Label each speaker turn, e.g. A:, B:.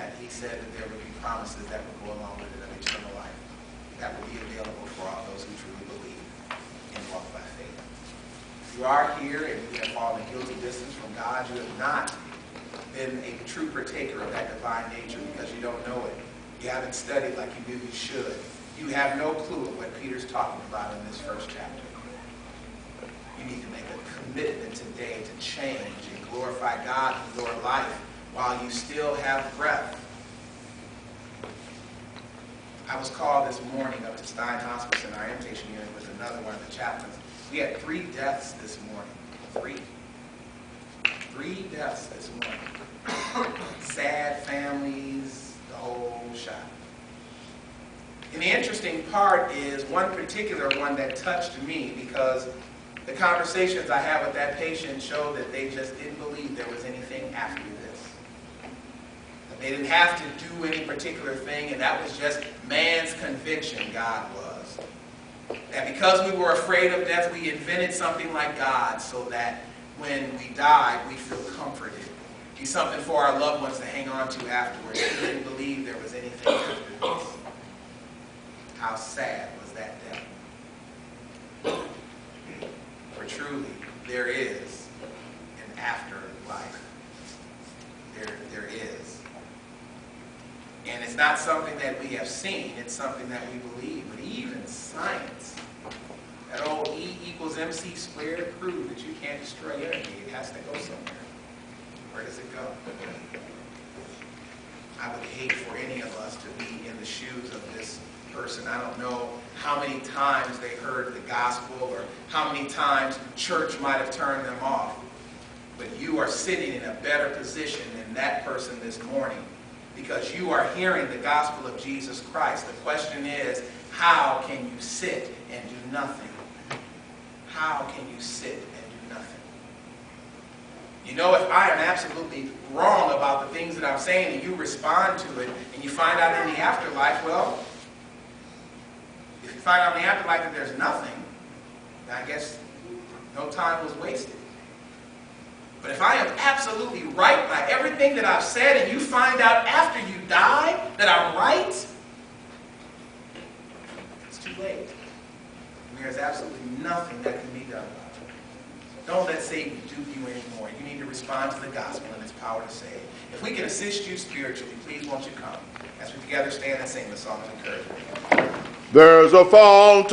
A: that, he said that there would be promises that would go along with it of eternal life that would be available for all those who truly believe and walk by faith. If you are here and you have fallen guilty distance from God, you have not been a true partaker of that divine nature because you don't know it. You haven't studied like you knew you should. You have no clue of what Peter's talking about in this first chapter. You need to make a commitment today to change and glorify God in your life while you still have breath. I was called this morning up to Stein Hospice in our inpatient unit with another one of the chaplains. We had 3 deaths this morning. 3 deaths this morning. Sad families, the whole shot. And the interesting part is one particular one that touched me because the conversations I had with that patient showed that they just didn't believe there was anything after this. That they didn't have to do any particular thing, and that was just man's conviction. God was. That because we were afraid of death, we invented something like God so that when we died, we feel comforted. Be something for our loved ones to hang on to afterwards. They didn't believe there was anything after this. How sad was that death? For truly, there is an afterlife. There is. And it's not something that we have seen, it's something that we believe. But even science, that old E equals MC squared proved that you can't destroy energy. It has to go somewhere. Where does it go? I would hate for any of us to be in the shoes of this person. I don't know how many times they heard the gospel or how many times church might have turned them off. But you are sitting in a better position than that person this morning because you are hearing the gospel of Jesus Christ. The question is, how can you sit and do nothing? How can you sit and do nothing? You know, if I am absolutely wrong about the things that I'm saying and you respond to it and you find out in the afterlife, well, if you find out in the afterlife that there's nothing, then I guess no time was wasted. But if I am absolutely right by everything that I've said and you find out after you die that I'm right, it's too late. And there's absolutely nothing that can be done about it. Don't let Satan dupe you anymore. You need to respond to the gospel and its power to save. If we can assist you spiritually, please won't you come as we together stand and sing the song of encouragement.
B: There's a fountain.